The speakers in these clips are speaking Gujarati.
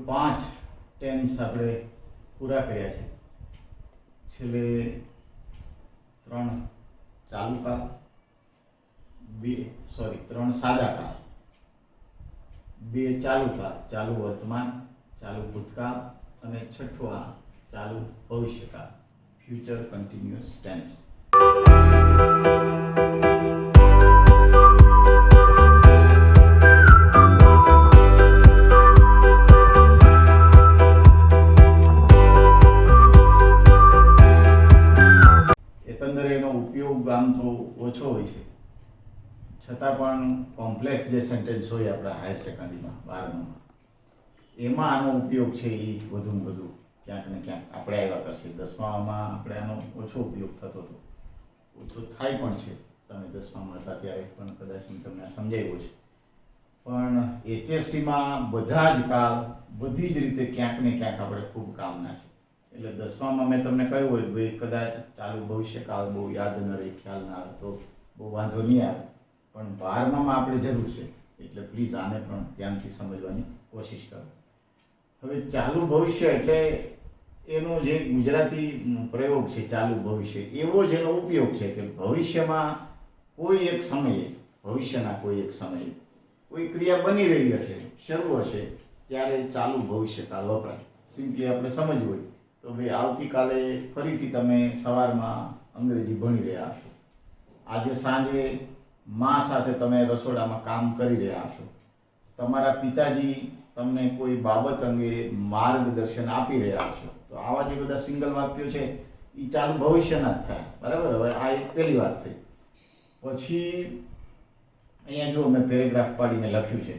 5 ટેન્સ આપણે પૂરા કર્યા છે. છેલ્લે 3 ચાલુ કાળ, 3 સાદા કાળ, 2 ચાલુ કાળ, ચાલુ વર્તમાન, ચાલુ ભૂતકાળ અને 6ઠો આ ચાલુ ભવિષ્યકાળ, ફ્યુચર કન્ટિન્યુઅસ ટેન્સ. એકંદરે એનો ઉપયોગ આમ તો ઓછો હોય છે, છતાં પણ કોમ્પ્લેક્સ જે સેન્ટેન્સ હોય આપણા હાયર સેકન્ડરીમાં 12માં એમાં આનો ઉપયોગ છે એ વધુમાં વધુ ક્યાંક ને ક્યાંક આપણે આવ્યા કરશે. 10મામાં આપણે આનો ઓછો ઉપયોગ થતો હતો, ઓછો થાય પણ છે. તમે 10મામાં હતા ત્યારે પણ કદાચ મેં તમને સમજાવ્યું છે. પણ HSCમાં બધા જ કાળ બધી જ રીતે ક્યાંક ને ક્યાંક આપણે ખૂબ કામના છે. એટલે 10મામાં મેં તમને કહ્યું હોય ભાઈ કદાચ ચાલુ ભવિષ્યકાળ બહુ યાદ ન રહે, ખ્યાલ ના આવે તો બહુ વાંધો નહીં આવે, પણ 12મામાં આપણે જરૂર છે. એટલે પ્લીઝ આને પણ ધ્યાનથી સમજવાની કોશિશ કરો. હવે ચાલુ ભવિષ્ય એટલે એનો જે ગુજરાતી પ્રયોગ છે ચાલુ ભવિષ્ય, એવો જ એનો ઉપયોગ છે કે ભવિષ્યમાં કોઈ એક સમયે, ભવિષ્યના કોઈ એક સમયે કોઈ ક્રિયા બની રહી હશે, શરૂ હશે, ત્યારે ચાલુ ભવિષ્યકાળ વપરાય. સિમ્પલી આપણે સમજવું હોય તો ભાઈ આવતીકાલે ફરીથી તમે સવારમાં અંગ્રેજી ભણી રહ્યા હશો, આજે સાંજે મા સાથે તમે રસોડામાં કામ કરી રહ્યા હશો, તમારા પિતાજી તમને કોઈ બાબત અંગે માર્ગદર્શન આપી રહ્યા હશો. તો આવા જે બધા સિંગલ વાક્યો છે એ ચાલુ ભવિષ્યના જ થાય, બરાબર. હવે આ એક પહેલી વાત થઈ. પછી અહીંયા જો મેં પેરેગ્રાફ પાડીને લખ્યું છે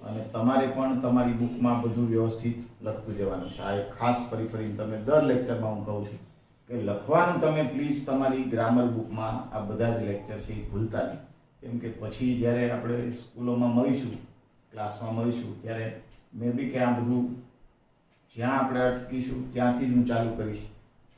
અને તમારે પણ તમારી બુકમાં બધું વ્યવસ્થિત લખતું જવાનું છે. આ એક ખાસ ફરીને તમે દર લેક્ચરમાં હું કહું છું કે લખવાનું તમે પ્લીઝ તમારી ગ્રામર બુકમાં આ બધા જ લેક્ચર છે એ ભૂલતા નહીં. કેમ કે પછી જ્યારે આપણે સ્કૂલોમાં મળીશું, ક્લાસમાં મળીશું, ત્યારે મે બી કે આ બધું જ્યાં આપણે અટકીશું ત્યાંથી જ હું ચાલુ કરીશ.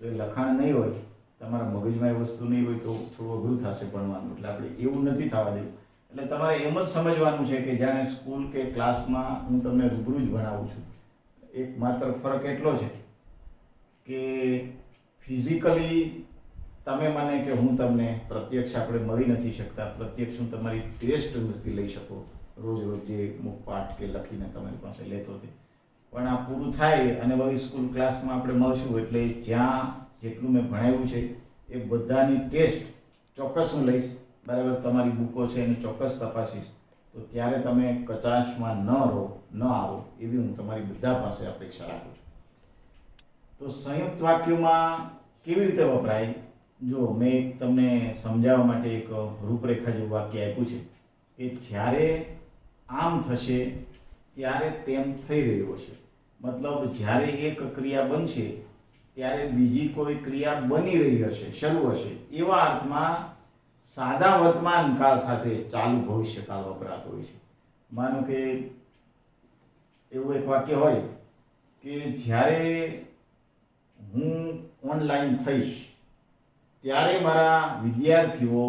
તો એ લખાણ નહીં હોય, તમારા મગજમાં એ વસ્તુ નહીં હોય તો થોડું અઘરું થશે ભણવાનું. એટલે આપણે એવું નથી થવા દેવું. એટલે તમારે એમ જ સમજવાનું છે કે જાણે સ્કૂલ કે ક્લાસમાં હું તમને રૂબરૂ જ ભણાવું છું. એક માત્ર ફરક એટલો છે કે ફિઝિકલી તમે મને કે હું તમને પ્રત્યક્ષ આપણે મળી નથી શકતા, પ્રત્યક્ષ હું તમારી ટેસ્ટ નથી લઈ શકો રોજ જે મુખ પાઠ કે લખીને તમારી પાસે લેતો હતી. પણ આ પૂરું થાય અને વળી સ્કૂલ ક્લાસમાં આપણે મળશું એટલે જ્યાં જેટલું મેં ભણાવ્યું છે એ બધાની ટેસ્ટ ચોક્કસ હું લઈશ, બરાબર. તમારી બુકો છે એની ચોક્કસ તપાસીશ. તો ત્યારે તમે કચાશમાં ન આવો એવી હું તમારી બધા પાસે અપેક્ષા રાખું છું. તો સંયુક્ત વાક્યોમાં કેવી રીતે વપરાય, જો મેં તમને સમજાવવા માટે એક રૂપરેખા જેવું વાક્ય આપ્યું છે કે જ્યારે આમ થશે ત્યારે તેમ થઈ રહ્યું છે. મતલબ જ્યારે એક ક્રિયા બનશે ત્યારે બીજી કોઈ ક્રિયા બની રહી હશે, શરૂ હશે. એવા અર્થમાં સાદા વર્તમાન કાળ સાથે ચાલુ ભવિષ્યકાળ વપરાતો હોય છે. માનો કે એવું એક વાક્ય હોય કે જ્યારે હું ઓનલાઈન થઈશ ત્યારે મારા વિદ્યાર્થીઓ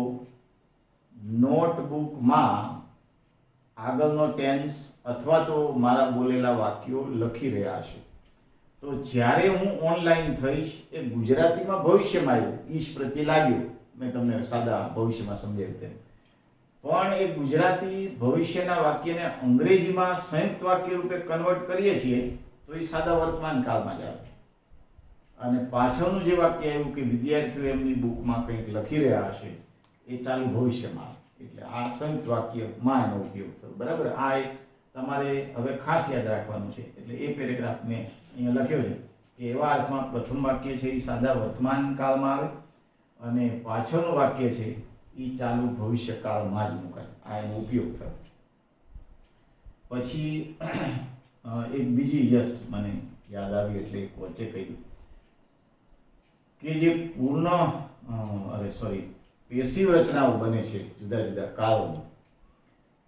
નોટબુકમાં આગળનો ટેન્સ અથવા તો મારા બોલેલા વાક્યો લખી રહ્યા છે. તો જ્યારે હું ઓનલાઈન થઈશ એ ગુજરાતીમાં ભવિષ્યમાં આવ્યું, ઈશ પ્રત્યે લાગ્યું. મેં તમને સાદા ભવિષ્યમાં સમજાવ્યું તેમ. પણ એ ગુજરાતી ભવિષ્યના વાક્યને અંગ્રેજીમાં સંયુક્ત વાક્ય રૂપે કન્વર્ટ કરીએ છીએ તો એ સાદા વર્તમાન કાળમાં જ આવે. અને પાછળનું જે વાક્ય આવ્યું કે વિદ્યાર્થીઓ એમની બુકમાં કંઈક લખી રહ્યા હશે એ ચાલુ ભવિષ્યમાં આવે. એટલે આ સંયુક્ત વાક્યમાં એનો ઉપયોગ થયો, બરાબર. આ એક તમારે હવે ખાસ યાદ રાખવાનું છે. એટલે એ પેરેગ્રાફ મેં અહીંયા લખ્યો છે કે એવા અર્થમાં પ્રથમ વાક્ય છે એ સાદા વર્તમાન કાળમાં આવે અને પાછળનું વાક્ય છે એ ચાલુ ભવિષ્યકાળમાં જ મુકાય. આ એનો ઉપયોગ થયો. પછી એક બીજી મને યાદ આવી એટલે એક વચ્ચે કહી કે જે પેસિવ રચનાઓ બને છે જુદા જુદા કાળોમાં,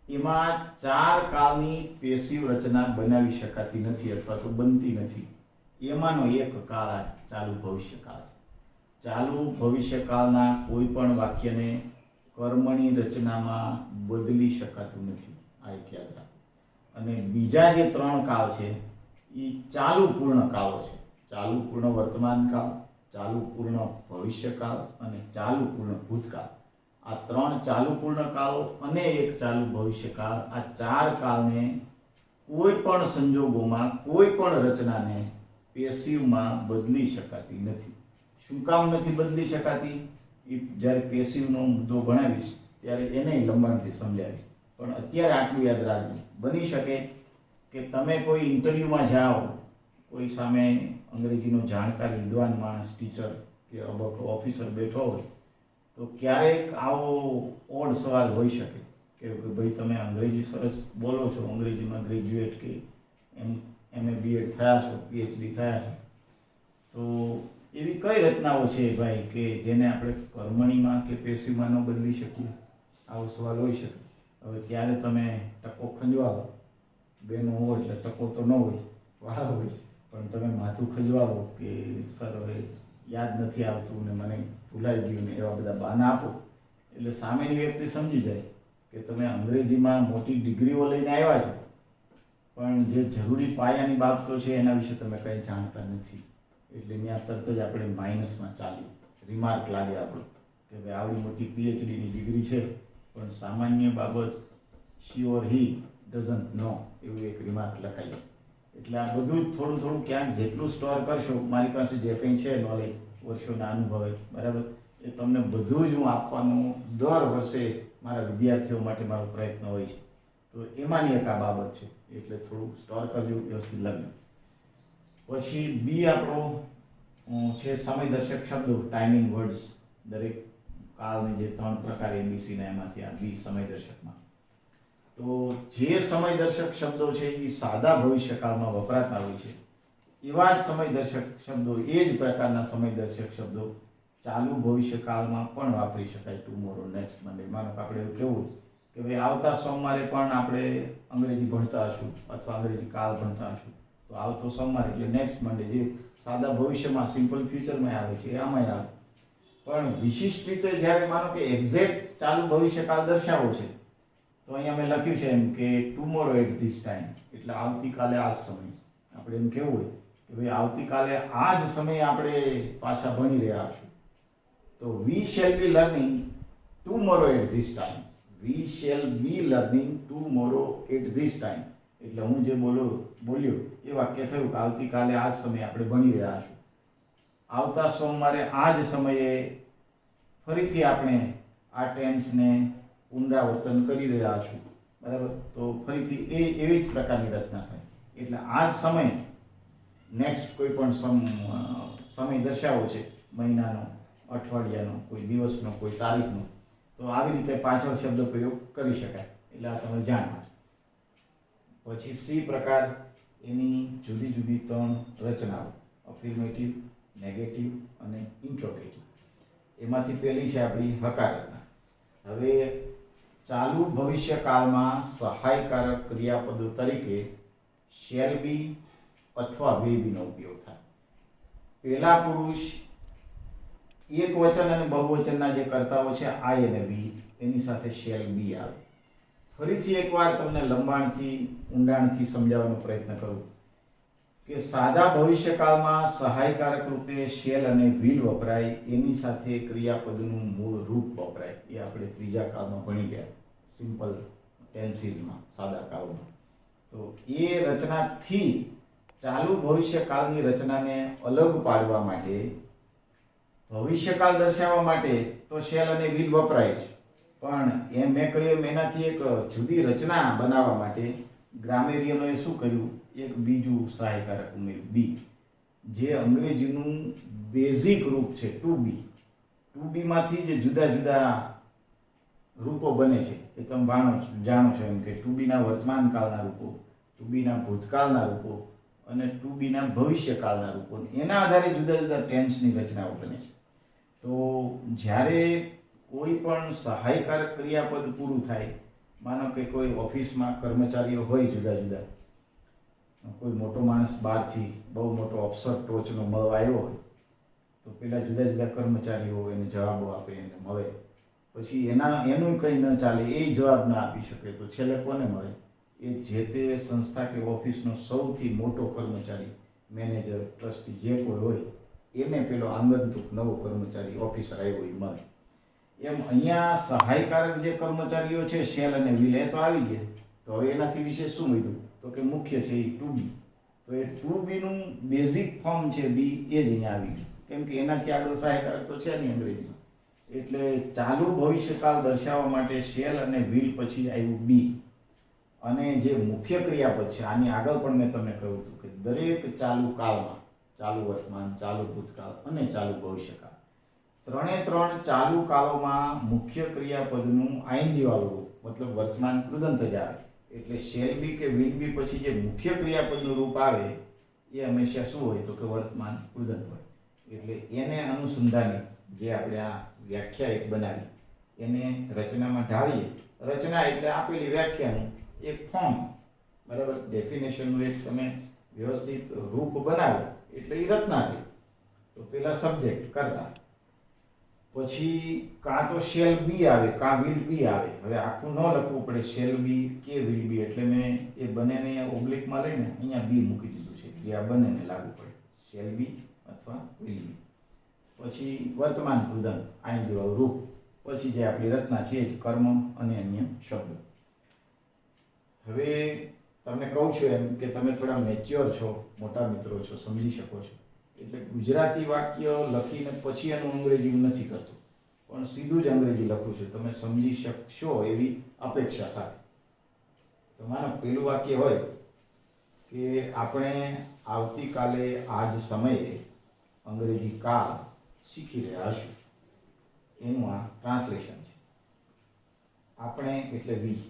એમાં 4 કાળની પેસિવ રચના બનાવી શકાતી નથી અથવા તો બનતી નથી. એમાંનો એક કાળ ચાલુ ભવિષ્યકાળ છે. ચાલુ ભવિષ્યકાળના કોઈ પણ વાક્યને કર્મની રચનામાં બદલી શકાતું નથી. આ એક યાદ રાખો. અને બીજા જે 3 કાળ છે એ ચાલુ પૂર્ણ કાળો છે. ચાલુ પૂર્ણ વર્તમાન કાળ, ચાલુ પૂર્ણ ભવિષ્યકાળ અને ચાલુ પૂર્ણ ભૂતકાળ. આ 3 ચાલુ પૂર્ણ કાળો અને એક ચાલુ ભવિષ્યકાળ, આ 4 કાળને કોઈ પણ સંજોગોમાં કોઈ પણ રચનાને પેસિવમાં બદલી શકાતી નથી. શું કામ નથી બદલી શકાતી? એ જ્યારે પેસિવનો મુદ્દો ભણાવીશ ત્યારે એને લંબાણથી સમજાવીશ. પણ અત્યારે આટલું યાદ રાખજો. બની શકે કે તમે કોઈ ઇન્ટરવ્યૂમાં જાઓ, કોઈ સામે અંગ્રેજીનો જાણકાર વિદ્વાન માણસ, ટીચર કે અબક ઓફિસર બેઠો હોય, તો ક્યારેક આવો ઓડ સવાલ હોઈ શકે કે ભાઈ તમે અંગ્રેજી સરસ બોલો છો, અંગ્રેજીમાં ગ્રેજ્યુએટ કે MA BEd થયા છો, PhD થયા છો, તો એવી કઈ રચનાઓ છે ભાઈ કે જેને આપણે કર્મણીમાં કે પેશીમાં ન બદલી શકીએ? આવો સવાલ હોઈ શકે. હવે ત્યારે તમે ટકો ખંજવાવો, બેનો હોય એટલે ટકો તો ન હોય, વાહ હોય, પણ તમે માથું ખંજવાવો કે સર હવે યાદ નથી આવતું ને મને ભૂલાઈ ગયું ને એવા બધા બહાના આપો, એટલે સામેની વ્યક્તિ સમજી જાય કે તમે અંગ્રેજીમાં મોટી ડિગ્રીઓ લઈને આવ્યા છો, પણ જે જરૂરી પાયાની બાબતો છે એના વિશે તમે કંઈ જાણતા નથી. એટલે ત્યાં તરત જ આપણે માઇનસમાં ચાલીએ, રિમાર્ક લાગે આપણો કે ભાઈ આવડી મોટી PhDની ડિગ્રી છે પણ સામાન્ય બાબત શી ઓર હી ડઝન્ટ નો, એવું એક રિમાર્ક લખાય. એટલે આ બધું જ થોડું થોડું ક્યાંક જેટલું સ્ટોર કરશો, મારી પાસે જે કંઈ છે નોલેજ, વર્ષોના અનુભવે, બરાબર, એ તમને બધું જ હું આપવાનું દર વર્ષે મારા વિદ્યાર્થીઓ માટે મારો પ્રયત્ન હોય છે. તો એમાંની એક આ બાબત છે, એટલે થોડું સ્ટોર કરજો, વ્યવસ્થિત લખજો. પછી બી આપણો છે સમયદર્શક શબ્દો, ટાઈમિંગ વર્ડ્સ. દરેક કાળની જે 3 પ્રકાર ABCના એમાંથી આ બી સમયદર્શકમાં. તો જે સમયદર્શક શબ્દો છે એ સાદા ભવિષ્યકાળમાં વપરાતા હોય છે, એવા જ સમયદર્શક શબ્દો, એ જ પ્રકારના સમયદર્શક શબ્દો ચાલુ ભવિષ્યકાળમાં પણ વાપરી શકાય. Tomorrow, next Monday. માનો કે આપણે એવું કેવું કે ભાઈ આવતા સોમવારે પણ આપણે અંગ્રેજી ભણતા હશું અથવા અંગ્રેજી કાળ ભણતા હશું, તો આવતો સોમવાર એટલે નેક્સ્ટ મંડે, જે સાદા ભવિષ્યમાં સિમ્પલ ફ્યુચરમાં આવે છે એ આમાંય આવે. પણ વિશિષ્ટ રીતે જ્યારે માનો કે એક્ઝેક્ટ ચાલુ ભવિષ્યકાળ દર્શાવો છે, તો અહીંયા મેં લખ્યું છે એમ કે ટુમોરો એટ ધીસ ટાઈમ, એટલે આવતીકાલે આ જ સમય. આપણે એમ કેવું હોય કે ભાઈ આવતીકાલે આ જ સમયે આપણે પાછા ભણી રહ્યા છું, તો we shall be learning tomorrow at this time. We shall be learning tomorrow at this time. એટલે હું જે બોલ્યો એ વાક્ય થયું કે આવતીકાલે આ જ સમયે આપણે ભણી રહ્યા છું. આવતા સોમવારે આ જ સમયે ફરીથી આપણે આ ટેન્સને પુનરાવર્તન કરી રહ્યા છું, બરાબર. તો ફરીથી એવી જ પ્રકારની રચના થાય. એટલે આ જ સમય નેક્સ્ટ કોઈ પણ સમય દર્શાવો છે, મહિનાનો, અઠવાડિયાનો, કોઈ દિવસનો, કોઈ તારીખનો, તો આવી રીતે પાછળ શબ્દ પ્રયોગ કરી શકાય. એટલે આ તમે જાણો. પછી સી પ્રકાર, એની જુદી જુદી 3 રચનાઓ, અફિર્મેટિવ, નેગેટિવ અને ઇન્ટ્રોગેટિવ. એમાંથી પહેલી છે આપણી હકારરચના. હવે ચાલુ ભવિષ્યકાળમાં સહાયકારક ક્રિયાપદો તરીકે શેલ બી અથવા વિલ બીનો ઉપયોગ થાય. પહેલા પુરુષ એક વચન અને બહુવચનના જે કર્તાઓ છે આઈ અને વી, એની સાથે શેલ બી આવે. ફરીથી એકવાર તમને લંબાણથી, ઊંડાણથી સમજાવવાનો પ્રયત્ન કરું કે સાદા ભવિષ્યકાળમાં સહાયકારક રૂપે શેલ અને વિલ વપરાય, એની સાથે ક્રિયાપદનું મૂળ રૂપ વપરાય. એ આપણે ત્રીજા કાળમાં ભણી ગયા, સિમ્પલ ટેન્સીસમાં, સાદા કાળમાં. તો એ રચનાથી ચાલુ ભવિષ્યકાળની રચનાને અલગ પાડવા માટે, ભવિષ્યકાળ દર્શાવવા માટે તો શેલ અને વિલ વપરાય છે, પણ એમ મેં કહ્યું એનાથી એક જુદી રચના બનાવવા માટે ગ્રામેરિયનોએ શું કર્યું, એક બીજું સહાયકારક ઉમેર્યું, બી, જે અંગ્રેજીનું બેઝિક રૂપ છે ટુ બી. ટુ બીમાંથી જે જુદા જુદા રૂપો બને છે એ તમે જાણો છો એમ કે ટુ બીના વર્તમાન કાળના રૂપો, ટુ બીના ભૂતકાળના રૂપો અને ટુ બીના ભવિષ્યકાળના રૂપો, એના આધારે જુદા જુદા ટેન્સની રચનાઓ બને છે. તો જ્યારે કોઈ પણ સહાયકારક ક્રિયાપદ પૂરું થાય, માનો કે કોઈ ઓફિસમાં કર્મચારીઓ હોય જુદા જુદા, કોઈ મોટો માણસ બહારથી બહુ મોટો અફસર ટોચનો મળવા આવ્યો હોય, તો પેલા જુદા જુદા કર્મચારીઓ એને જવાબો આપે, એને મળે. પછી એનું કંઈ ન ચાલે, એ જવાબ ના આપી શકે, તો છેલ્લે કોને મળે? એ જે તે સંસ્થા કે ઓફિસનો સૌથી મોટો કર્મચારી, મેનેજર, ટ્રસ્ટી જે કોઈ હોય એને પેલો આંગંતુક નવો કર્મચારી ઓફિસર આવ્યો એ મળે. એમ અહીંયા સહાયકારક જે કર્મચારીઓ છે શેલ અને વ્હીલ એ તો આવી ગયા. તો હવે એનાથી વિશે શું લીધું તો કે મુખ્ય છે એ 2B. તો એ 2B નું બેઝિક ફોર્મ છે બી એ જ અહીંયા આવી ગયું, કેમ કે એનાથી આગળ સહાયકારક તો છે નહીં અંગ્રેજીમાં. એટલે ચાલુ ભવિષ્યકાળ દર્શાવવા માટે શેલ અને વ્હીલ પછી આવ્યું બી. અને જે મુખ્ય ક્રિયાપદ છે આની આગળ પણ મેં તમને કહ્યું હતું કે દરેક ચાલુ કાળમાં, ચાલુ વર્તમાન, ચાલુ ભૂતકાળ અને ચાલુ ભવિષ્યકાળ, ત્રણે ચાલુ કાળોમાં મુખ્ય ક્રિયાપદનું આઈએનજી વાળું રૂપ, મતલબ વર્તમાન કૃદંત જ આવે. એટલે શેલ બી કે વિલ બી પછી જે મુખ્ય ક્રિયાપદનું રૂપ આવે એ હંમેશા શું હોય તો કે વર્તમાન કૃદંત હોય. એટલે એને અનુસંધાને જે આપણે આ વ્યાખ્યા એક બનાવી એને રચનામાં ઢાળીએ. રચના એટલે આપેલી વ્યાખ્યાનું એક ફોર્મ, બરાબર, ડેફિનેશનનું એક તમે વ્યવસ્થિત રૂપ બનાવો એટલે એ રચના થઈ. તો પેલા સબ્જેક્ટ કરતા, પછી કાં તો શેલ બી આવે કાં વિલ બી આવે. હવે આખું ન લખવું પડે શેલ બી કે વિલ બી, એટલે મેં એ બંનેને ઓબ્લિકમાં લઈને અહીંયા બી મૂકી દીધું છે જે આ બંનેને લાગુ પડે, શેલ બી અથવા વિલ બી. પછી વર્તમાન કૃદંત આઈએનજી વાળું રૂપ, પછી જે આપણી રચના છે જ કર્મ અને અન્ય શબ્દો. હવે તમને કહું છું એમ કે તમે થોડા મેચ્યોર છો, મોટા મિત્રો છો, સમજી શકો છો. એટલે ગુજરાતી વાક્ય લખીને પછી એનું અંગ્રેજી નથી કરતો, પણ સીધું જ અંગ્રેજી લખું છું, તમે સમજી શકશો એવી અપેક્ષા સાથે. તો માનો પેલું વાક્ય હોય કે આપણે આવતીકાલે આ જ સમયે અંગ્રેજી કાળ શીખી રહ્યા હશું. એનું આ ટ્રાન્સલેશન છે. આપણે એટલે વી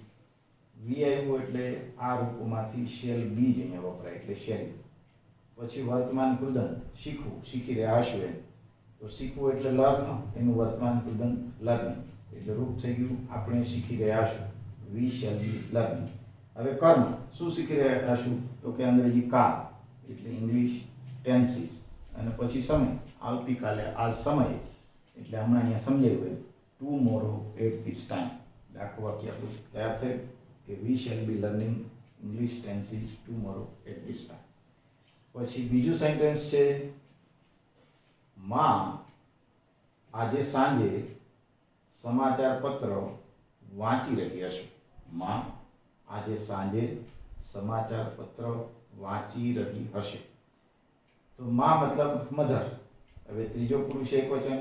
આવ્યું એટલે આ રૂપમાંથી શેલ બી જ અહીંયા વપરાય એટલે શેલ. પછી વર્તમાન કૃદંત શીખવું, શીખી રહ્યા હશું એમ. તો શીખવું એટલે લર્ન, એનું વર્તમાન કૃદંત લર્નિંગ, એટલે રૂપ થઈ ગયું આપણે શીખી રહ્યા હશું, વી શેલ બી લર્નિંગ. હવે કર્મ, શું શીખી રહ્યા હશું તો કે અંગ્રેજી કાળ એટલે ઇંગ્લિશ ટેન્સીસ. અને પછી સમય, આવતીકાલે આ સમય એટલે હમણાં અહીંયા સમજાયું હોય ટુમોરો એટ ધીસ ટાઈમ. આખું વાક્ય આપણું તૈયાર થયું કે we shall be learning English tenses tomorrow at this time. પછી બીજું સેન્ટેન્સ છે માં આજે સાંજે સમાચાર પત્ર વાંચી રહી હશે. માં આજે સાંજે સમાચાર પત્ર વાંચી રહી હશે. તો માં મતલબ મધર. હવે ત્રીજો પુરુષ એકવચન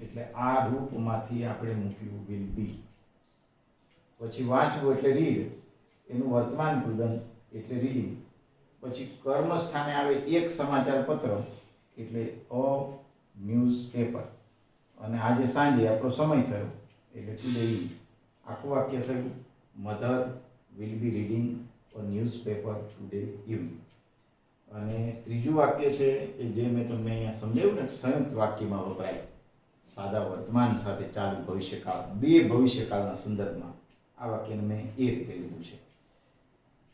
એટલે આ રૂપમાંથી આપણે મૂક્યું વિલ બી. પછી વાંચવું એટલે રીડ, એનું વર્તમાન કૃદંત એટલે રીડિંગ. પછી કર્મ સ્થાને આવે એક સમાચાર પત્ર એટલે અ ન્યૂઝપેપર. અને આજે સાંજે આપણો સમય થયો એટલે ટુડે ઇવનિંગ. આખું વાક્ય થયું mother will be reading a newspaper today evening. અને ત્રીજું વાક્ય છે કે જે મેં તમને અહીંયા સમજાવ્યું ને, સંયુક્ત વાક્યમાં વપરાય સાદા વર્તમાન સાથે ચાલુ ભવિષ્યકાળ, બે ભવિષ્યકાળના સંદર્ભમાં. આ વાક્યને મેં એ રીતે લીધું છે.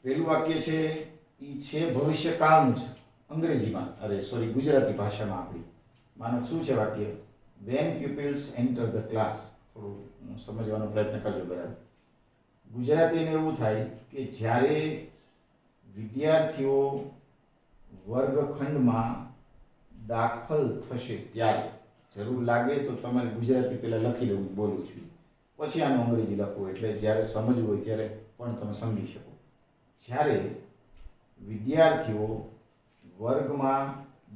પહેલું વાક્ય છે એ છે ભવિષ્યકાળનું છે અંગ્રેજીમાં, ગુજરાતી ભાષામાં આપણી. માનો શું છે વાક્ય? When pupils enter the class. થોડું સમજવાનો પ્રયત્ન કરજો, બરાબર. ગુજરાતીને એવું થાય કે જ્યારે વિદ્યાર્થીઓ વર્ગખંડમાં દાખલ થશે ત્યારે, જરૂર લાગે તો તમારે ગુજરાતી પહેલા લખી લેવું, બોલું છું, પછી આનું અંગ્રેજી લખવું, એટલે જ્યારે સમજવું હોય ત્યારે પણ તમે સમજી શકો. જ્યારે વિદ્યાર્થીઓ વર્ગમાં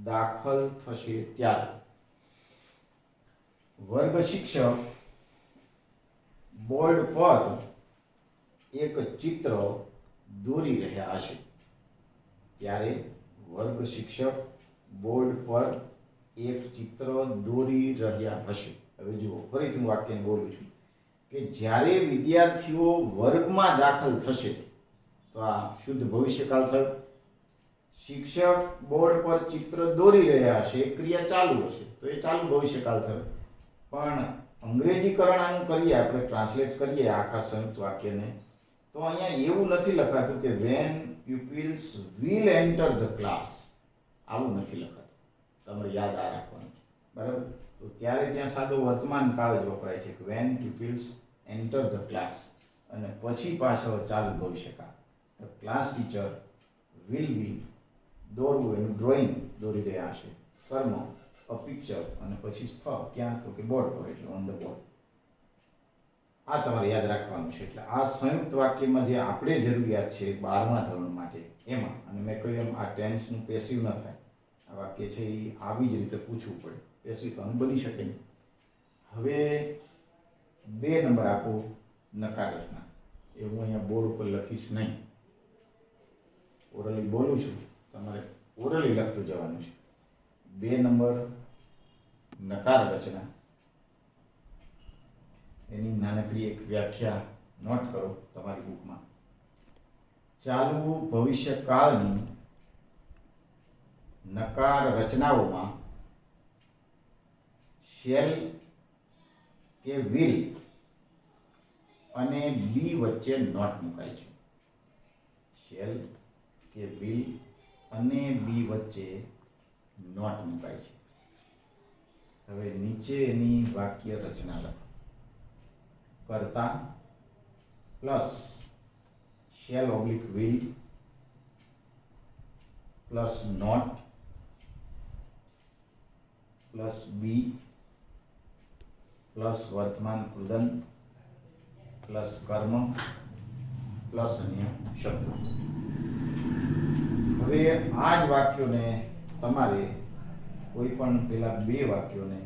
દાખલ થશે ત્યારે વર્ગ શિક્ષક બોર્ડ પર એક ચિત્ર દોરી રહ્યા હશે. ત્યારે વર્ગ શિક્ષક બોર્ડ પર એક ચિત્ર દોરી રહ્યા હશે. હવે જુઓ, ફરીથી હું વાક્યને બોલું છું કે જ્યારે વિદ્યાર્થીઓ વર્ગમાં દાખલ થશે, તો આ શુદ્ધ ભવિષ્યકાળ થયો. શિક્ષક બોર્ડ પર ચિત્ર દોરી રહ્યા હશે, ક્રિયા ચાલુ હશે, તો એ ચાલુ ભવિષ્યકાળ થયો. પણ અંગ્રેજીકરણ આનું કરીએ, આપણે ટ્રાન્સલેટ કરીએ આખા સંયુક્ત વાક્યને, તો અહીંયા એવું નથી લખાતું કે when pupils will enter the class. આવું નથી લખાતું, તમારે યાદ આ રાખવાનું, બરાબર. તો ત્યારે ત્યાં સાદો વર્તમાન કાળ જ વપરાય છે કે when pupils enter the class, અને પછી પાછળ ચાલુ ભવિષ્યકાળ. The class teacher will be દોરવું એનું ડ્રોઈંગ દોરી રહ્યા છે. કર્મ અ પિક્ચર અને પછી સ્થળ ક્યાં તો કે બોર્ડ પર એટલે ઓન ધ બોર્ડ. આ તમારે યાદ રાખવાનું છે. એટલે આ સંયુક્ત વાક્યમાં જે આપણે જરૂરિયાત છે 12મા ધોરણ માટે એમાં, અને મેં કહ્યું એમ આ ટેન્સનું પેસિવ ન થાય. આ વાક્ય છે એ આવી જ રીતે પૂછવું પડે, પેસિવ તો બની શકે નહીં. હવે 2 નંબર આપો નકાર રચના. એ હું અહીંયા બોર્ડ ઉપર લખીશ નહીં, ઓરલી બોલું છું, તમારે ઓરલી લખતું જવાનું છે. 2 નંબર નકાર રચના, એની નાનકડી એક વ્યાખ્યા નોટ કરો તમારી બુકમાં. ચાલુ ભવિષ્યકાળની નકાર રચનાઓમાં શેલ કે વિલ અને બી વચ્ચે નોટ મુકાય છે. શેલ કે વિલ અને બી વચ્ચે નોટ મુકાય છે. હવે નીચે એની વાક્ય રચના લખો. કર્તા plus shall oblique will plus not plus be plus વર્તમાન કૃદંત પ્લસ કર્મ પ્લસ અન્ય શબ્દ. હવે આ જ વાક્યોને તમારે કોઈ પણ પેલા 2 વાક્યોને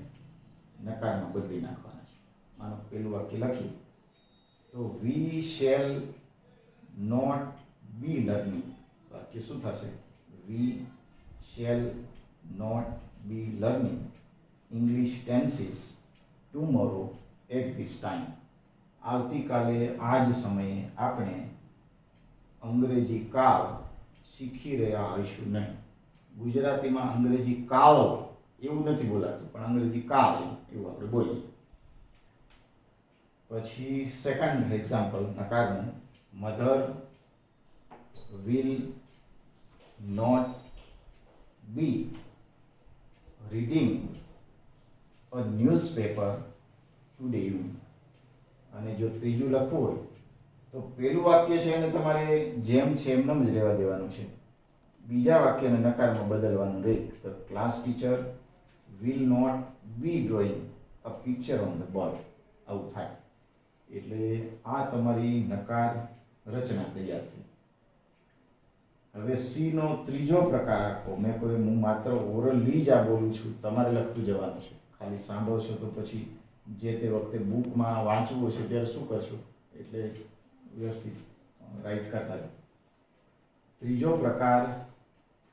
નકારમાં બદલી નાખવાના છે. માનો પેલું વાક્ય લખ્યું તો we shall not be learning. વાક્ય શું થશે? We shall not be learning English tenses tomorrow at this time. આવતીકાલે આ જ સમયે આપણે અંગ્રેજી કાળ શીખી રહ્યા હોઈશું નહીં. ગુજરાતીમાં અંગ્રેજી કાળ એવું નથી બોલાતું, પણ અંગ્રેજી કાળ એવું આપણે બોલીએ. પછી સેકન્ડ એક્ઝામ્પલ નકારનું, mother will not be reading a newspaper today evening. અને જો ત્રીજું લખવું હોય તો પેલું વાક્ય છે એને તમારે જેમ છે એમ જ રહેવા દેવાનું છે. બીજા વાક્યને નકારમાં બદલવાનું રહે. તો class teacher will not be drawing a picture on the board. આવું થાય. એટલે આ તમારી નકાર રચના તૈયાર થઈ. હવે સી નો ત્રીજો પ્રકાર આપો. મેં કોઈ હું માત્ર ઓરલી જ આ બોલું છું, તમારે લખતું જવાનું છે. ખાલી સાંભળશો તો પછી જે તે વખતે બુકમાં વાંચવું હશે ત્યારે શું કરશો, એટલે વ્યવસ્થિત રાઈટ કરતા જાઓ. ત્રીજો પ્રકાર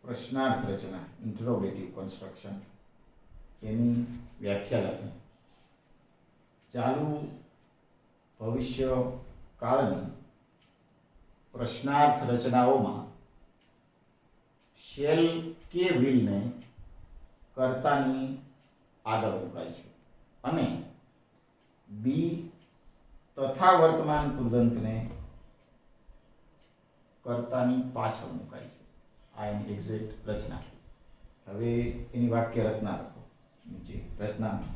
પ્રશ્નાર્થ રચના, ઇન્ટરોગેટિવ કન્સ્ટ્રક્શન. એની વ્યાખ્યા લખો. ચાલુ ભવિષ્ય કાળની પ્રશ્નાર્થ રચનાઓમાં શેલ કે વિલને કર્તાની આગળ મુકાય છે અને બી તથા વર્તમાન કૃદંતને કર્તાની પાછળ મુકાય છે. આ એની એક્ઝેક્ટ રચના. હવે એની વાક્ય રચના લખો. નીચે રચનામાં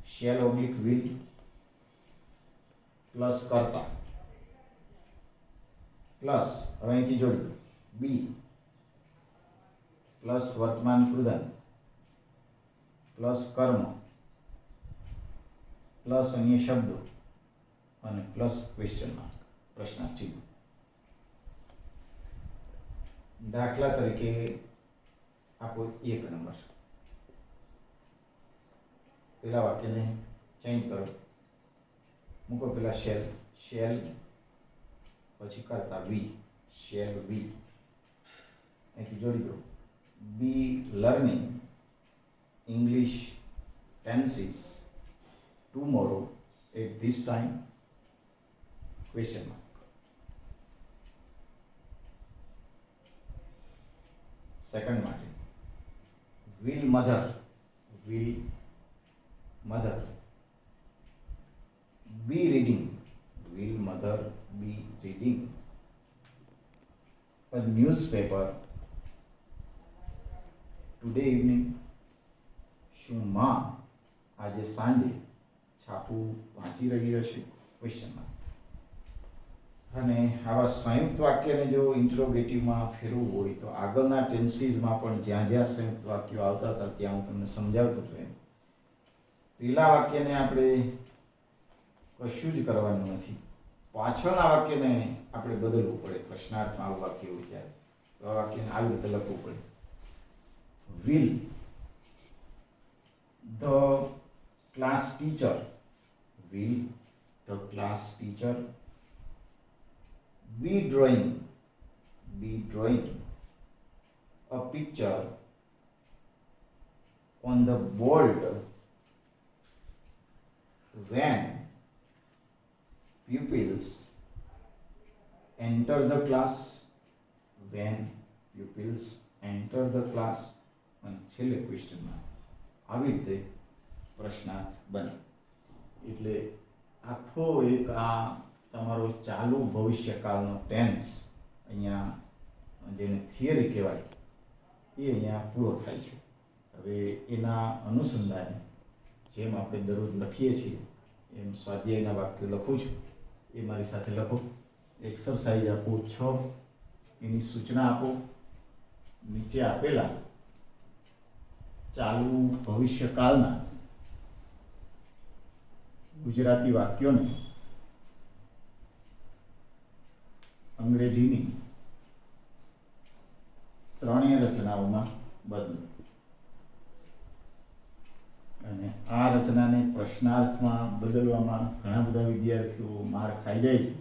શેલ ઓબ્લિક વિલ પ્લસ કર્તા પ્લસ, હવે અહીંથી જોડી દો, બી પ્લસ વર્તમાન કૃદંત પ્લસ કર્મ પ્લસ અન્ય શબ્દો અને પ્લસ ક્વેશ્ચન માર્ક, પ્રશ્નાર્થ ચિહ્ન. દાખલા તરીકે આપો 1 નંબર. પેલા વાક્યને ચેન્જ કરો, મૂકો પેલા શેલ, શેલ પછી કરતા વી, શેલ વી. અહીંથી જોડી દો, be learning English tenses tomorrow at this time, question mark. Second માટે will mother, will mother be reading, will mother be reading a newspaper today evening. શું માં આજે સાંજે છાપું વાંચી રહી હશે, ક્વેશ્ચન માર્ક. અને આવા સંયુક્ત વાક્યને જો ઇન્ટ્રોગેટિવમાં ફેરવવું હોય તો આગળના ટેન્સીસમાં પણ જ્યાં જ્યાં સંયુક્ત વાક્યો આવતા હતા ત્યાં હું તમને સમજાવતો હતો એમ પહેલા વાક્યને આપણે કશું જ કરવાનું નથી, પાછળના વાક્યને આપણે બદલવું પડે. પ્રશ્નાર્થમાં આવું વાક્ય હોય ત્યારે તો આ વાક્યને આવી રીતે લખવું પડે. Will the class teacher, will the class teacher be drawing a picture on the board when pupils enter the class, અને છેલ્લે ક્વેશ્ચન માર્ક. આવી રીતે પ્રશ્નાર્થ બને. એટલે આખો એક આ તમારો ચાલુ ભવિષ્યકાળનો ટેન્સ અહીંયા જેને થિયરી કહેવાય એ અહીંયા પૂરો થાય છે. હવે એના અનુસંધાને જેમ આપણે દરરોજ લખીએ છીએ એમ સ્વાધ્યાયના વાક્યો લખું છું. એ મારી સાથે લખો. એક્સરસાઇઝ આપો 6, એની સૂચના આપો. નીચે આપેલા ચાલુ ભવિષ્યકાળના ગુજરાતી વાક્યોને અંગ્રેજીની 3 રચનાઓમાં બદલો અને આ રચનાને પ્રશ્નાર્થમાં બદલવામાં ઘણા બધા વિદ્યાર્થીઓ માર ખાઈ જાય છે.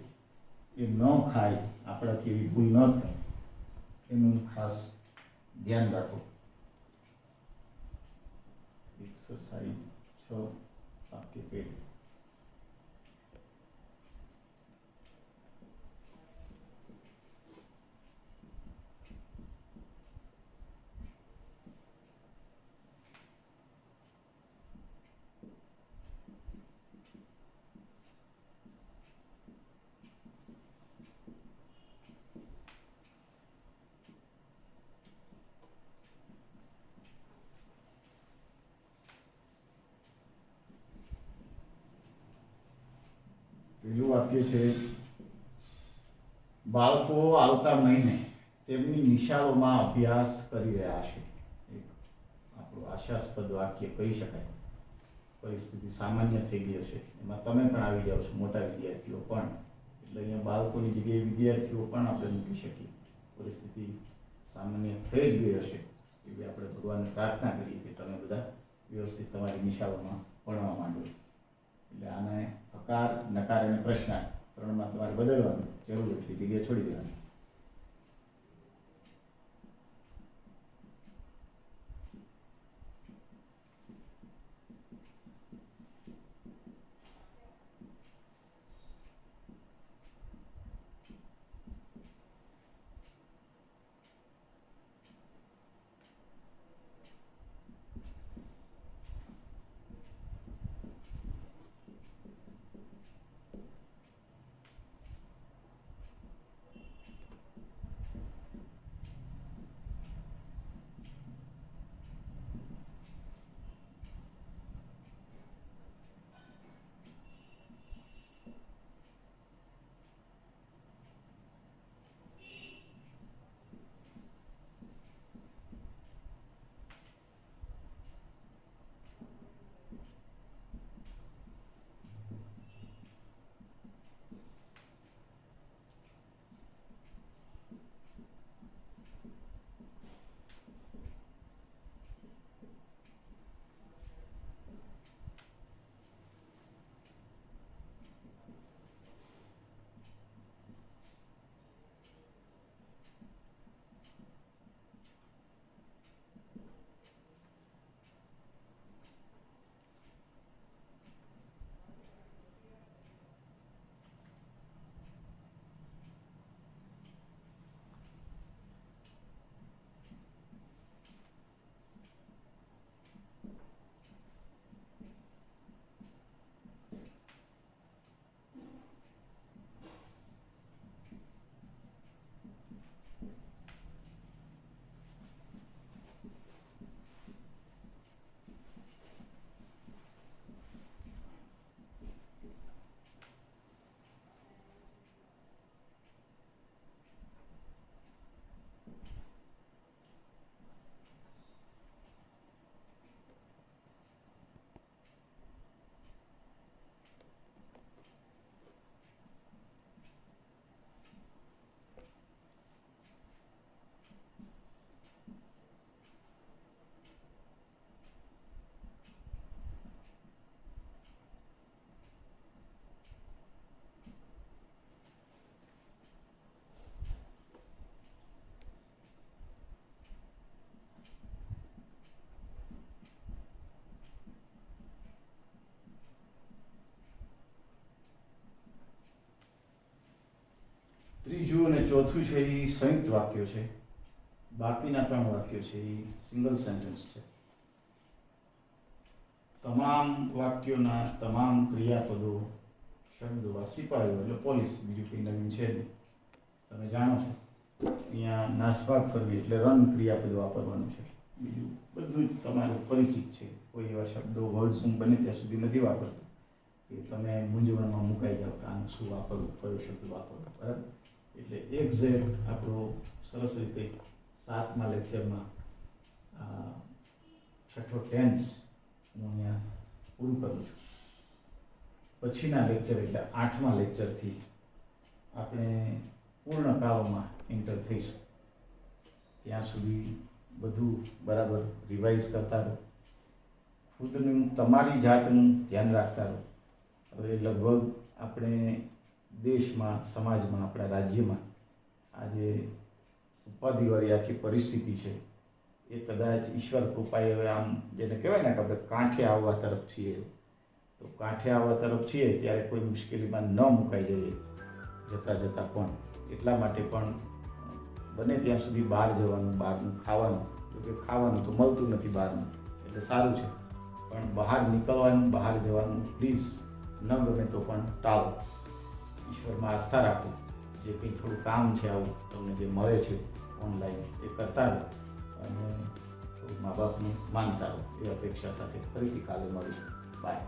એ ન ખાય, આપણાથી એવી ભૂલ ન થાય એનું ખાસ ધ્યાન રાખો. એક્સરસાઇઝ 6 વાક્ય પહેલું. પહેલું વાક્ય છે, બાળકો આવતા મહિને તેમની નિશાળોમાં અભ્યાસ કરી રહ્યા છે. એક આપણું આશાસ્પદ વાક્ય કહી શકાય. પરિસ્થિતિ સામાન્ય થઈ ગઈ હશે, એમાં તમે પણ આવી જાઓ છો, મોટા વિદ્યાર્થીઓ પણ. એટલે અહીંયા બાળકોની જગ્યાએ વિદ્યાર્થીઓ પણ આપણે મૂકી શકીએ. પરિસ્થિતિ સામાન્ય થઈ જ ગઈ હશે એવી આપણે ભગવાનને પ્રાર્થના કરીએ કે તમે બધા વ્યવસ્થિત તમારી નિશાળોમાં ભણવા માંડો. એટલે આને હકાર, નકાર અને પ્રશ્નાર્થ 3માં તમારે બદલવાનું. જરૂર એટલી જગ્યા છોડી દેવાની. ચોથું છે એ સંયુક્ત વાક્યો છે, બાકીના 3 વાક્યો છે એ સિંગલ સેન્ટેન્સ છે. તમામ વાક્યોના તમામ ક્રિયાપદો શબ્દો સિપાહીઓ એટલે પોલીસ, બીજું કંઈ નવીન છે નહીં. તમે જાણો છો અહીંયા નાસભાગ કરવી એટલે રન ક્રિયાપદ વાપરવાનું છે. બીજું બધું જ તમારું પરિચિત છે. કોઈ એવા શબ્દો વર્ડ્સ હું બને ત્યાં સુધી નથી વાપરતો કે તમે મૂંઝવણમાં મુકાઈ જાઓ કે આનું શું વાપરવું, કયો શબ્દ વાપરવો, બરાબર? એટલે એક્ઝેક્ટ આપણો સરસ રીતે 7મા લેક્ચરમાં 6ઠ્ઠો ટેન્સ હું અહીંયા પૂરું કરું છું. પછીના લેક્ચર એટલે 8મા લેક્ચરથી આપણે પૂર્ણ કાળમાં એન્ટર થઈશું. ત્યાં સુધી બધું બરાબર રિવાઇઝ કરતા રહો, ખુદનું તમારી જાતનું ધ્યાન રાખતા રહો. હવે લગભગ આપણે દેશમાં, સમાજમાં, આપણા રાજ્યમાં આજે ઉપાધિવાળી આખી પરિસ્થિતિ છે એ કદાચ ઈશ્વર કૃપાએ હવે આમ જેને કહેવાય ને કે આપણે કાંઠે આવવા તરફ છીએ, તો કાંઠે આવવા તરફ છીએ ત્યારે કોઈ મુશ્કેલીમાં ન મુકાઈ જઈએ જતાં જતાં. પણ એટલા માટે પણ બને ત્યાં સુધી બહાર જવાનું, બહારનું ખાવાનું, જોકે ખાવાનું તો મળતું નથી બહારનું એટલે સારું છે, પણ બહાર નીકળવાનું, બહાર જવાનું પ્લીઝ ન ગમે તો પણ ટાળો. ઈશ્વરમાં આસ્થા રાખો. જે કંઈ થોડું કામ છે આવું તમને જે મળે છે ઓનલાઈન એ કરતા રહો અને થોડું મા બાપનું માનતા રહો. એ અપેક્ષા સાથે ફરીથી કાલે મળીશું. બાય.